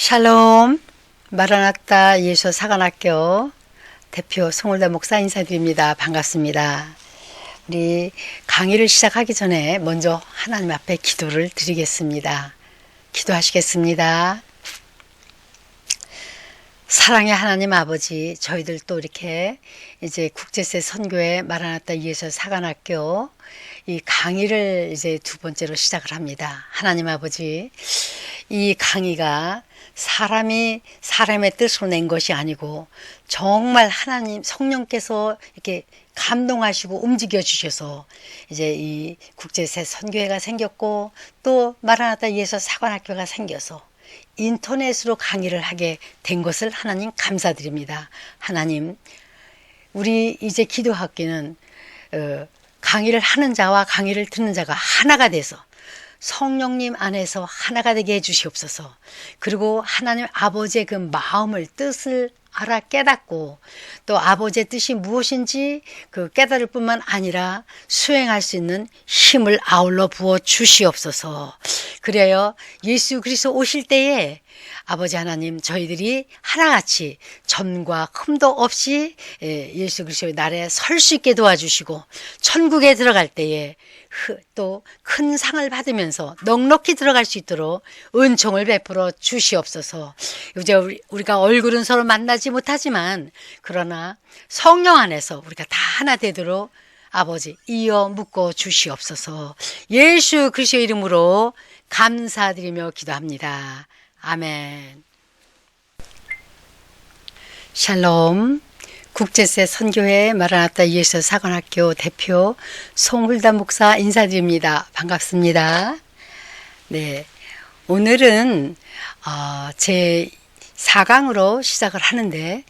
샬롬, 마라나타 예수 사관학교 대표 송울다 목사 인사드립니다. 반갑습니다. 우리 강의를 시작하기 전에 먼저 하나님 앞에 기도를 드리겠습니다. 기도하시겠습니다. 사랑의 하나님 아버지, 저희들 또 이렇게 이제 국제세 선교회 마라나타 예수 사관학교 이 강의를 이제 두 번째로 시작을 합니다. 하나님 아버지, 이 강의가 사람의 뜻으로 낸 것이 아니고 정말 하나님 성령께서 이렇게 감동하시고 움직여 주셔서 이제 이 국제세 선교회가 생겼고 또 마라나타 예수 사관학교가 생겨서 인터넷으로 강의를 하게 된 것을 하나님 감사드립니다. 하나님, 우리 이제 기도학교는 강의를 하는 자와 강의를 듣는 자가 하나가 돼서 성령님 안에서 하나가 되게 해주시옵소서. 그리고 하나님 아버지의 그 마음을, 뜻을 알아 깨닫고 또 아버지의 뜻이 무엇인지 그 깨달을 뿐만 아니라 수행할 수 있는 힘을 아울러 부어 주시옵소서. 그래요, 예수 그리스도 오실 때에 아버지 하나님, 저희들이 하나같이 점과 흠도 없이 예수 그리스도의 날에 설 수 있게 도와주시고 천국에 들어갈 때에 또 큰 상을 받으면서 넉넉히 들어갈 수 있도록 은총을 베풀어 주시옵소서. 이제 우리가 얼굴은 서로 만나지 못하지만 그러나 성령 안에서 우리가 다 하나 되도록 아버지 이어 묶어 주시옵소서. 예수 그리스도의 이름으로 감사드리며 기도합니다. 아멘. 샬롬, 국제세 선교회 마라나타 예수 사관학교 대표 송hul다 목사 인사드립니다. 반갑습니다. 네, 오늘은 제 4강으로 시작을 하는데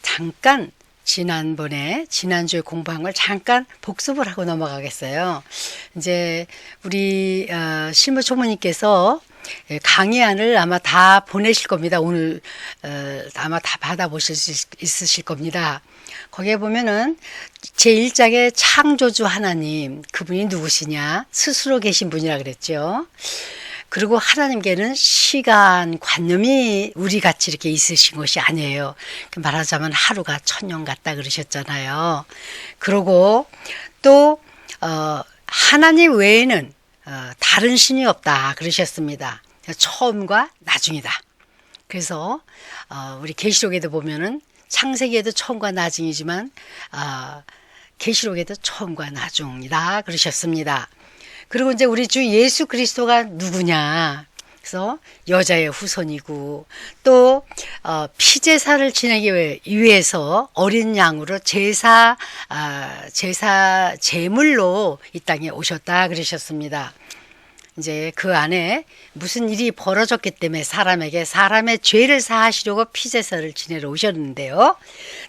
잠깐 지난주에 공부한 걸 잠깐 복습을 하고 넘어가겠어요. 이제 우리 실무 총무님께서 강의안을 아마 다 보내실 겁니다. 오늘 아마 다 받아보실 수 있으실 겁니다. 거기에 보면은 제1장의 창조주 하나님, 그분이 누구시냐? 스스로 계신 분이라 그랬죠. 그리고 하나님께는 시간, 관념이 우리같이 이렇게 있으신 것이 아니에요. 말하자면 하루가 1000년 같다 그러셨잖아요. 그리고 또 하나님 외에는 다른 신이 없다 그러셨습니다. 처음과 나중이다. 그래서 우리 계시록에도 보면은 창세기에도 처음과 나중이지만 계시록에도 처음과 나중이다 그러셨습니다. 그리고 이제 우리 주 예수 그리스도가 누구냐? 그래서 여자의 후손이고 또 피제사를 지내기 위해서 어린 양으로 제물로 이 땅에 오셨다 그러셨습니다. 이제 그 안에 무슨 일이 벌어졌기 때문에 사람의 죄를 사하시려고 피제사를 지내러 오셨는데요.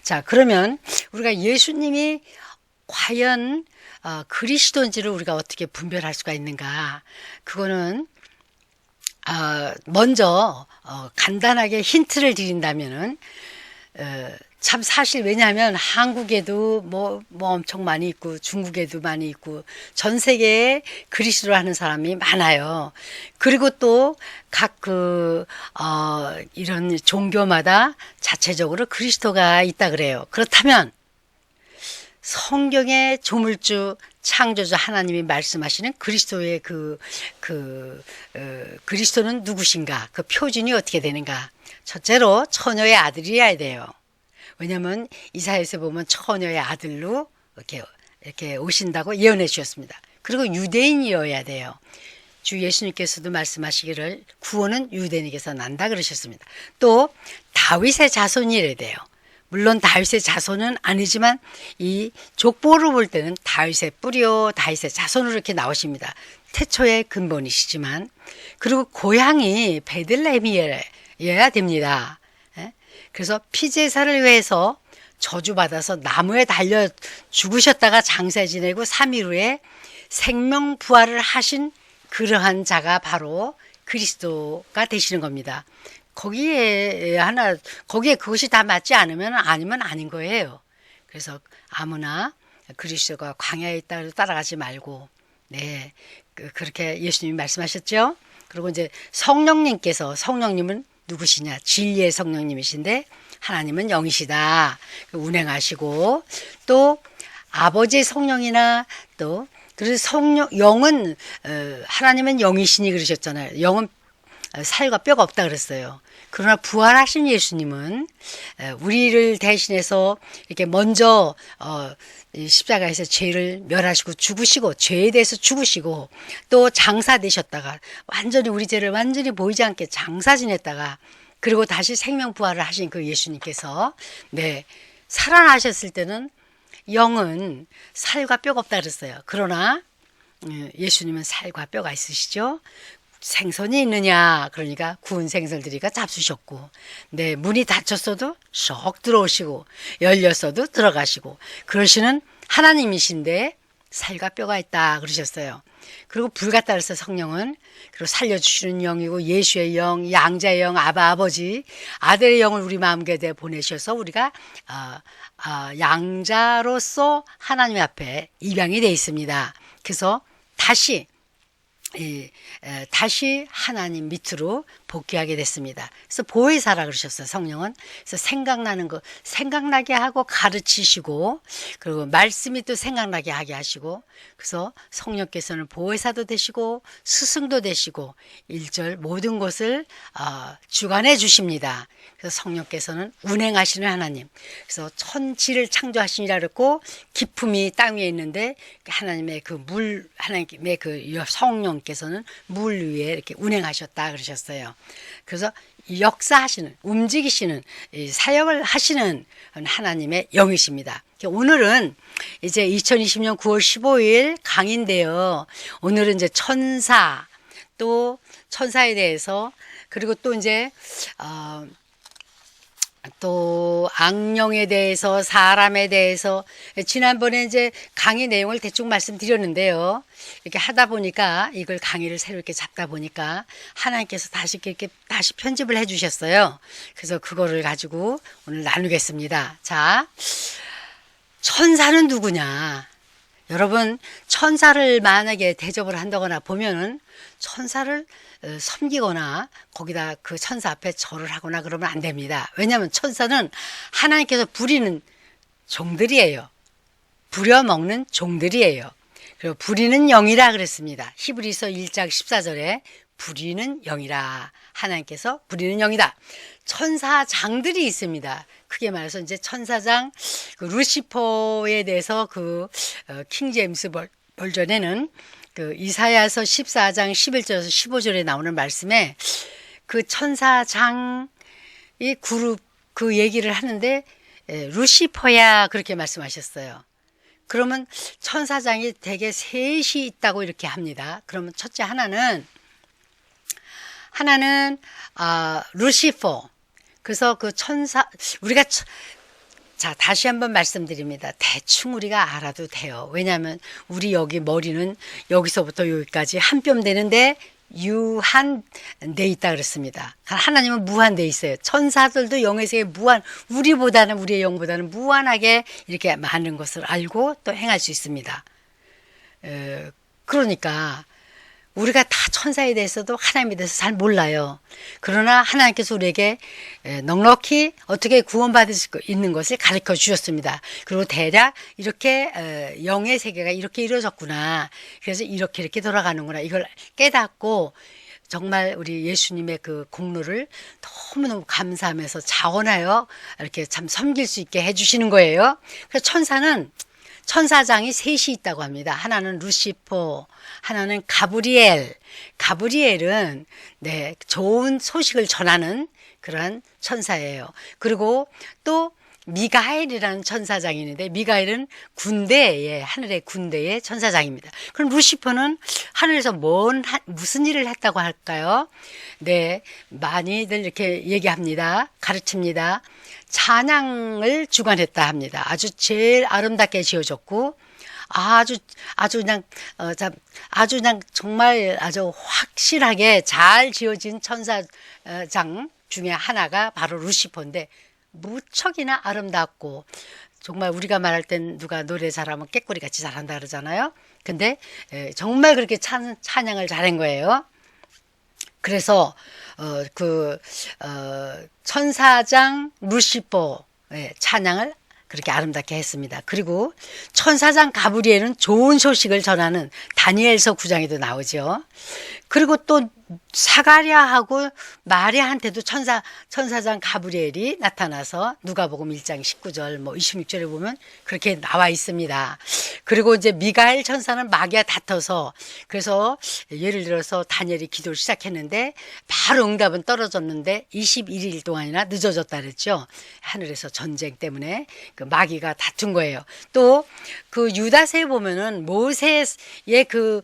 자, 그러면 우리가 예수님이 과연 그리스도인지를 우리가 어떻게 분별할 수가 있는가? 그거는 먼저 간단하게 힌트를 드린다면은 참 사실 왜냐하면 한국에도 뭐 엄청 많이 있고 중국에도 많이 있고 전 세계에 그리스도를 하는 사람이 많아요. 그리고 또 각 이런 종교마다 자체적으로 그리스도가 있다 그래요. 그렇다면 성경의 조물주 창조주 하나님이 말씀하시는 그리스도의 그리스도는 누구신가? 그 표준이 어떻게 되는가? 첫째로 처녀의 아들이어야 돼요. 왜냐하면 이사야에서 보면 처녀의 아들로 이렇게 오신다고 예언해 주셨습니다. 그리고 유대인이어야 돼요. 주 예수님께서도 말씀하시기를 구원은 유대인에게서 난다 그러셨습니다. 또 다윗의 자손이어야 돼요. 물론 다윗의 자손은 아니지만 이 족보로 볼 때는 다윗의 뿌리요 다윗의 자손으로 이렇게 나오십니다. 태초의 근본이시지만 그리고 고향이 베들레헴이어야 됩니다. 그래서 피제사를 위해서 저주받아서 나무에 달려 죽으셨다가 장세 지내고 3일 후에 생명 부활을 하신 그러한 자가 바로 그리스도가 되시는 겁니다. 거기에 그것이 다 맞지 않으면 아니면 아닌 거예요. 그래서 아무나 그리스도가 광야에 있다 따라가지 말고, 그렇게 예수님이 말씀하셨죠. 그리고 이제 성령님은 누구시냐? 진리의 성령님이신데 하나님은 영이시다. 운행하시고 또 아버지의 성령이나 또 그래서 성령 영은 하나님은 영이시니 그러셨잖아요. 영은 살과 뼈가 없다 그랬어요. 그러나 부활하신 예수님은 우리를 대신해서 이렇게 먼저 십자가에서 죄를 멸하시고 죽으시고 죄에 대해서 죽으시고 또 장사되셨다가 완전히 우리 죄를 완전히 보이지 않게 장사 지냈다가 그리고 다시 생명 부활을 하신 그 예수님께서 네 살아나셨을 때는 영은 살과 뼈가 없다 그랬어요. 그러나 예수님은 살과 뼈가 있으시죠. 생선이 있느냐 그러니까 구운 생선들이가 잡수셨고 네 문이 닫혔어도 쏙 들어오시고 열렸어도 들어가시고 그러시는 하나님이신데 살과 뼈가 있다 그러셨어요. 그리고 불 같다 그래서 성령은 그리고 살려주시는 영이고 예수의 영, 양자의 영, 아버지 아들의 영을 우리 마음가에 보내셔서 우리가 양자로서 하나님 앞에 입양이 되어 있습니다. 그래서 다시 하나님 밑으로 복귀하게 됐습니다. 그래서 보혜사라 그러셨어요. 성령은. 그래서 생각나는 거 생각나게 하고 가르치시고 그리고 말씀이 또 생각나게 하게 하시고 그래서 성령께서는 보혜사도 되시고 스승도 되시고 1절 모든 것을 주관해 주십니다. 그래서 성령께서는 운행하시는 하나님. 그래서 천지를 창조하시니라 그랬고 기품이 땅 위에 있는데 하나님의 그 물 하나님의 그 성령께서는 물 위에 이렇게 운행하셨다 그러셨어요. 그래서 역사하시는 움직이시는 사역을 하시는 하나님의 영이십니다. 오늘은 이제 2020년 9월 15일 강의인데요. 오늘은 이제 천사 또 천사에 대해서 그리고 또 이제 또 악령에 대해서 사람에 대해서 지난번에 이제 강의 내용을 대충 말씀드렸는데요. 이렇게 하다 보니까 이걸 강의를 새로 이렇게 잡다 보니까 하나님께서 다시 이렇게 다시 편집을 해 주셨어요. 그래서 그거를 가지고 오늘 나누겠습니다. 자, 천사는 누구냐? 여러분 천사를 만약에 대접을 한다거나 보면은 천사를 섬기거나 거기다 그 천사 앞에 절을 하거나 그러면 안 됩니다. 왜냐하면 천사는 하나님께서 부리는 종들이에요. 부려먹는 종들이에요. 그리고 부리는 영이라 그랬습니다. 히브리서 1장 14절에 부리는 영이라 하나님께서 부리는 영이다. 천사장들이 있습니다. 크게 말해서 이제 천사장 그 루시퍼에 대해서 그 킹제임스 버전에는 그 이사야서 14장 11절에서 15절에 나오는 말씀에 그 천사장이 그룹 그 얘기를 하는데 루시퍼야 그렇게 말씀하셨어요. 그러면 천사장이 대개 셋이 있다고 이렇게 합니다. 그러면 첫째 하나는 루시퍼. 그래서 그 천사 우리가 자 다시 한번 말씀드립니다. 대충 우리가 알아도 돼요. 왜냐하면 우리 여기 머리는 여기서부터 여기까지 한 뼘 되는데 유한돼 있다 그랬습니다. 하나님은 무한돼 있어요. 천사들도 영의 세계 무한 우리의 영보다는 무한하게 이렇게 많은 것을 알고 또 행할 수 있습니다. 그러니까 우리가 다 천사에 대해서도 하나님에 대해서 잘 몰라요. 그러나 하나님께서 우리에게 넉넉히 어떻게 구원받을 수 있는 것을 가르쳐 주셨습니다. 그리고 대략 이렇게 영의 세계가 이렇게 이루어졌구나. 그래서 이렇게 돌아가는구나. 이걸 깨닫고 정말 우리 예수님의 그 공로를 너무너무 감사하면서 자원하여 이렇게 참 섬길 수 있게 해주시는 거예요. 그래서 천사장이 셋이 있다고 합니다. 하나는 루시퍼, 하나는 가브리엘. 가브리엘은 네, 좋은 소식을 전하는 그러한 천사예요. 그리고 또 미가엘이라는 천사장이 있는데 미가엘은 군대의 하늘의 군대의 천사장입니다. 그럼 루시퍼는 하늘에서 무슨 일을 했다고 할까요? 네, 많이들 이렇게 얘기합니다. 가르칩니다. 찬양을 주관했다 합니다. 아주 제일 아름답게 지어졌고 아주 그냥 정말 아주 확실하게 잘 지어진 천사장 중에 하나가 바로 루시퍼인데 무척이나 아름답고 정말 우리가 말할 땐 누가 노래 잘하면 깨꼬리 같이 잘한다 그러잖아요. 근데 정말 그렇게 찬양을 잘한 거예요. 그래서 천사장 루시퍼의 찬양을 그렇게 아름답게 했습니다. 그리고 천사장 가브리엘은 좋은 소식을 전하는 다니엘서 9장에도 나오죠. 그리고 또 사가랴하고 마리아한테도 천사장 가브리엘이 나타나서 누가복음 1장 19절 26절에 보면 그렇게 나와 있습니다. 그리고 이제 미가엘 천사는 마귀와 다퉈서, 그래서 예를 들어서 다니엘이 기도를 시작했는데 바로 응답은 떨어졌는데 21일 동안이나 늦어졌다 그랬죠. 하늘에서 전쟁 때문에 그 마귀가 다툰 거예요. 또 그 유다서에 보면은 모세의 그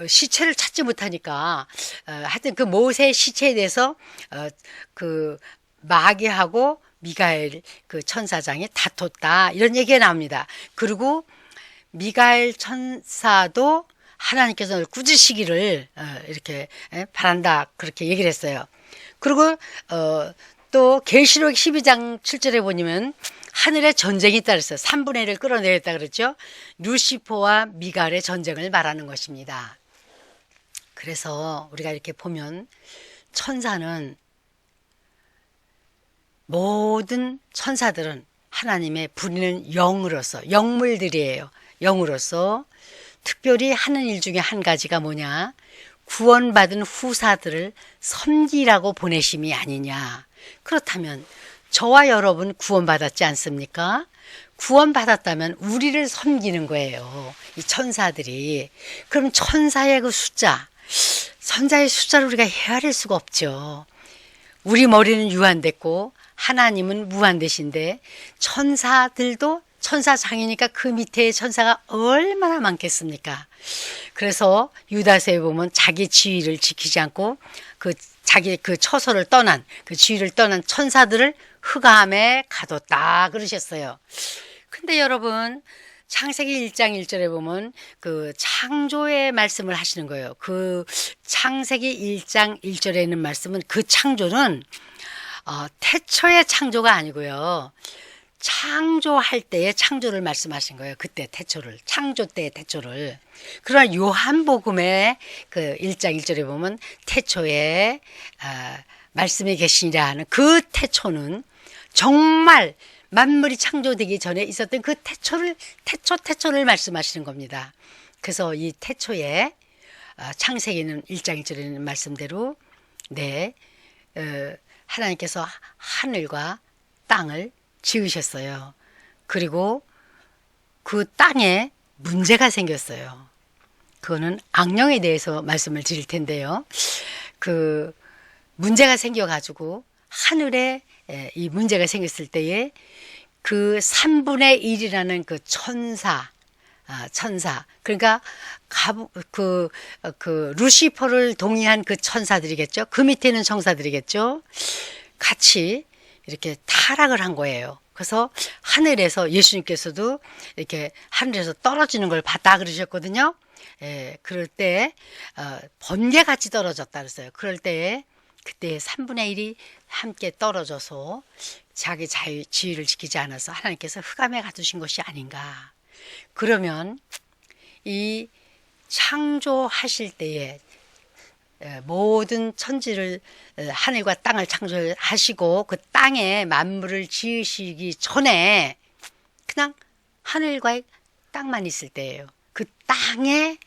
시체를 찾지 못하니까 하여튼 그 모세의 시체에 대해서 그 마귀하고 미가엘 그 천사장이 다퉜다, 이런 얘기가 나옵니다. 그리고 미가엘 천사도 하나님께서 널 꾸짖으시기를 이렇게 바란다, 그렇게 얘기를 했어요. 그리고 또 계시록 12장 7절에 보면 하늘에 전쟁이 있다 그랬어요. 3분의 1을 끌어내렸다 그랬죠. 루시퍼와 미가엘의 전쟁을 말하는 것입니다. 그래서 우리가 이렇게 보면 천사는, 모든 천사들은 하나님의 부리는 영으로서, 영물들이에요. 영으로서 특별히 하는 일 중에 한 가지가 뭐냐, 구원받은 후사들을 섬기라고 보내심이 아니냐. 그렇다면 저와 여러분 구원받았지 않습니까? 구원받았다면 우리를 섬기는 거예요, 이 천사들이. 그럼 천사의 그 숫자, 천사의 숫자를 우리가 헤아릴 수가 없죠. 우리 머리는 유한됐고 하나님은 무한되신데 천사들도 천사장이니까 그 밑에 천사가 얼마나 많겠습니까? 그래서 유다서에 보면 자기 지위를 지키지 않고 자기 그 처소를 떠난, 그 지위를 떠난 천사들을 흑암에 가뒀다 그러셨어요. 근데 여러분, 창세기 1장 1절에 보면 그 창조의 말씀을 하시는 거예요. 그 창세기 1장 1절에 있는 말씀은, 그 창조는 태초의 창조가 아니고요, 창조할 때의 창조를 말씀하신 거예요. 그때 태초를, 창조 때의 태초를. 그러나 요한복음의 그 1장 1절에 보면 태초에 말씀이 계시니라 하는 그 태초는 정말 만물이 창조되기 전에 있었던 그 태초를 말씀하시는 겁니다. 그래서 이 태초에 창세기는 1장 1절에 있는 말씀대로 하나님께서 하늘과 땅을 지으셨어요. 그리고 그 땅에 문제가 생겼어요. 그거는 악령에 대해서 말씀을 드릴 텐데요. 그 문제가 생겨가지고 하늘에 이 문제가 생겼을 때에 그 3분의 1이라는 그 천사, 그러니까 그 루시퍼를 동의한 그 천사들이겠죠. 그 밑에 있는 천사들이겠죠. 같이 이렇게 타락을 한 거예요. 그래서 하늘에서, 예수님께서도 이렇게 하늘에서 떨어지는 걸 봤다 그러셨거든요. 그럴 때 번개같이 떨어졌다 그랬어요. 그럴 때 그때 3분의 1이 함께 떨어져서 자기 지위를 지키지 않아서 하나님께서 흑암에 가두신 것이 아닌가. 그러면 이 창조하실 때에 모든 천지를, 하늘과 땅을 창조하시고 그 땅에 만물을 지으시기 전에 그냥 하늘과 땅만 있을 때예요. 그 땅에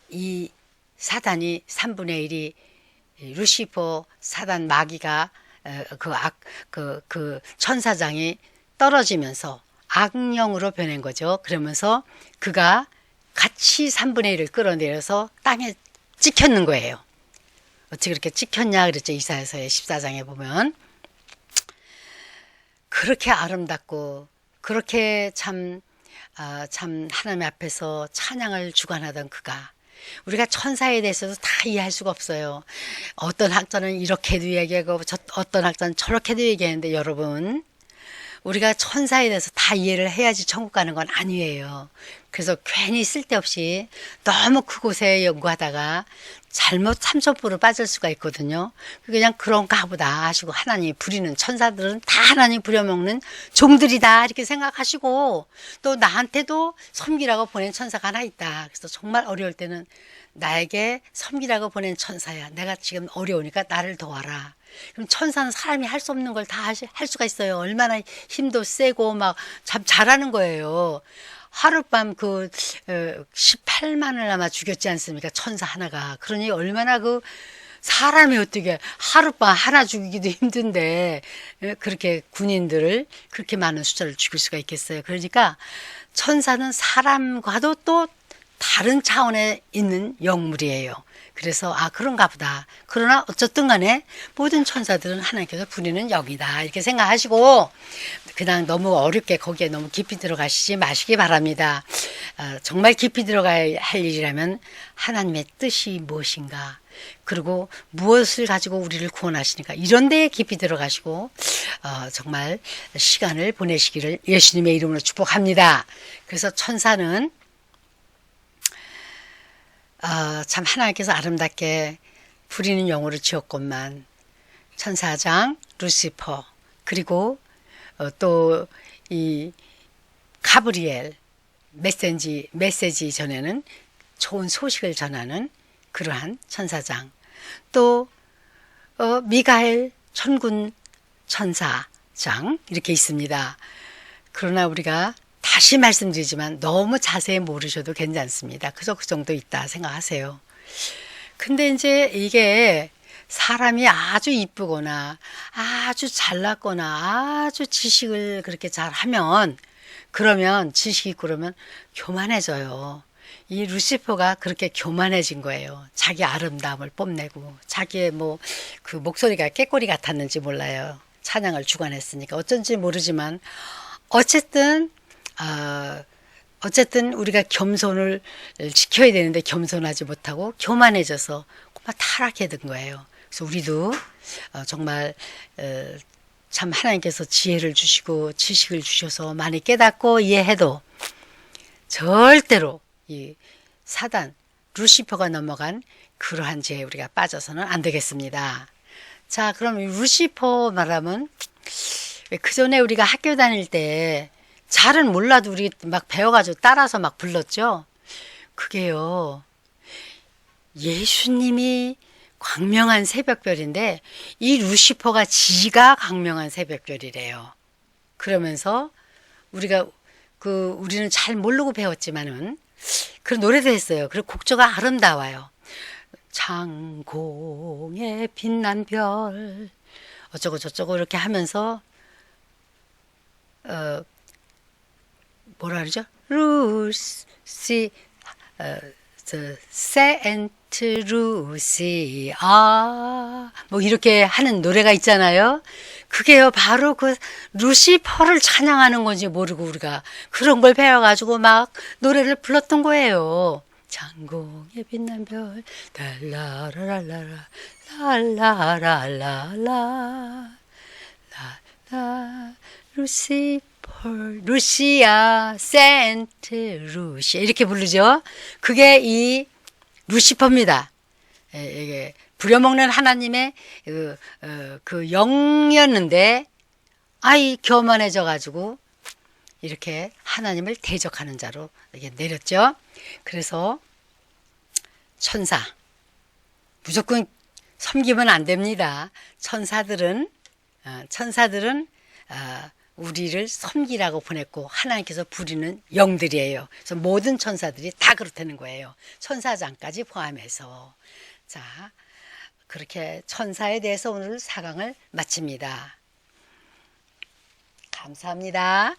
이 사단이 3분의 1이 루시퍼, 사단, 마귀가 그 천사장이 떨어지면서 악령으로 변한 거죠. 그러면서 그가 같이 3분의 1을 끌어내려서 땅에 찍혔는 거예요. 어떻게 그렇게 찍혔냐 그랬죠. 이사야서의 14장에 보면. 그렇게 아름답고 그렇게 참 하나님 앞에서 찬양을 주관하던 그가, 우리가 천사에 대해서도 다 이해할 수가 없어요. 어떤 학자는 이렇게도 얘기하고 어떤 학자는 저렇게도 얘기하는데, 여러분, 우리가 천사에 대해서 다 이해를 해야지 천국 가는 건 아니에요. 그래서 괜히 쓸데없이 너무 그곳에 연구하다가 잘못 참선법으로 빠질 수가 있거든요. 그냥 그런가 보다 하시고, 하나님이 부리는 천사들은 다 하나님 부려먹는 종들이다 이렇게 생각하시고, 또 나한테도 섬기라고 보낸 천사가 하나 있다. 그래서 정말 어려울 때는 나에게 섬기라고 보낸 천사야. 내가 지금 어려우니까 나를 도와라. 그럼 천사는 사람이 할 수 없는 걸 다 할 수가 있어요. 얼마나 힘도 세고 막 참 잘하는 거예요. 하룻밤 18만을 아마 죽였지 않습니까? 천사 하나가. 그러니 얼마나 사람이 어떻게 하룻밤 하나 죽이기도 힘든데 그렇게 군인들을 그렇게 많은 숫자를 죽일 수가 있겠어요. 그러니까 천사는 사람과도 또 다른 차원에 있는 영물이에요. 그래서 그런가 보다. 그러나 어쨌든 간에 모든 천사들은 하나님께서 부리는 영이다. 이렇게 생각하시고 그냥 너무 어렵게 거기에 너무 깊이 들어가시지 마시기 바랍니다. 정말 깊이 들어가야 할 일이라면 하나님의 뜻이 무엇인가, 그리고 무엇을 가지고 우리를 구원하시니까, 이런 데에 깊이 들어가시고 정말 시간을 보내시기를 예수님의 이름으로 축복합니다. 그래서 천사는 참 하나님께서 아름답게 부리는 영으로 지었건만 천사장 루시퍼, 그리고 또 이 가브리엘 메시지 전에는 좋은 소식을 전하는 그러한 천사장, 또 미가엘 천군 천사장, 이렇게 있습니다. 그러나 우리가 다시 말씀드리지만 너무 자세히 모르셔도 괜찮습니다. 그저 그 정도 있다 생각하세요. 근데 이제 이게 사람이 아주 이쁘거나 아주 잘났거나 아주 지식을 그렇게 잘하면, 그러면 지식이 있고 그러면 교만해져요. 이 루시퍼가 그렇게 교만해진 거예요. 자기 아름다움을 뽐내고, 자기의 그 목소리가 깨꼬리 같았는지 몰라요. 찬양을 주관했으니까 어쩐지 모르지만 어쨌든 우리가 겸손을 지켜야 되는데 겸손하지 못하고 교만해져서 막 타락해 든 거예요. 그래서 우리도 정말 참 하나님께서 지혜를 주시고 지식을 주셔서 많이 깨닫고 이해해도 절대로 이 사단 루시퍼가 넘어간 그러한 죄에 우리가 빠져서는 안 되겠습니다. 자, 그럼 루시퍼 말하면 그 전에 우리가 학교 다닐 때 잘은 몰라도 우리 막 배워가지고 따라서 막 불렀죠. 그게요, 예수님이 광명한 새벽별인데 이 루시퍼가 지가 광명한 새벽별이래요. 그러면서 우리는 잘 모르고 배웠지만은 그런 노래도 했어요. 그리고 곡조가 아름다워요. 창공에 빛난 별 어쩌고 저쩌고 이렇게 하면서 뭐라 그러죠? 루시 세인트 루시 뭐 이렇게 하는 노래가 있잖아요. 그게요 바로 그 루시퍼를 찬양하는 건지 모르고 우리가 그런 걸 배워가지고 막 노래를 불렀던 거예요. 창공에 빛난 별 달라라랄라라 랄라랄라라 라 루시아 세인트 루시 이렇게 부르죠. 그게 이 루시퍼입니다. 이게 부려먹는 하나님의 그 영이었는데 교만해져 가지고 이렇게 하나님을 대적하는 자로 이게 내렸죠. 그래서 천사 무조건 섬기면 안 됩니다. 천사들은 우리를 섬기라고 보냈고 하나님께서 부리는 영들이에요. 그래서 모든 천사들이 다 그렇다는 거예요. 천사장까지 포함해서. 자, 그렇게 천사에 대해서 오늘 4강을 마칩니다. 감사합니다.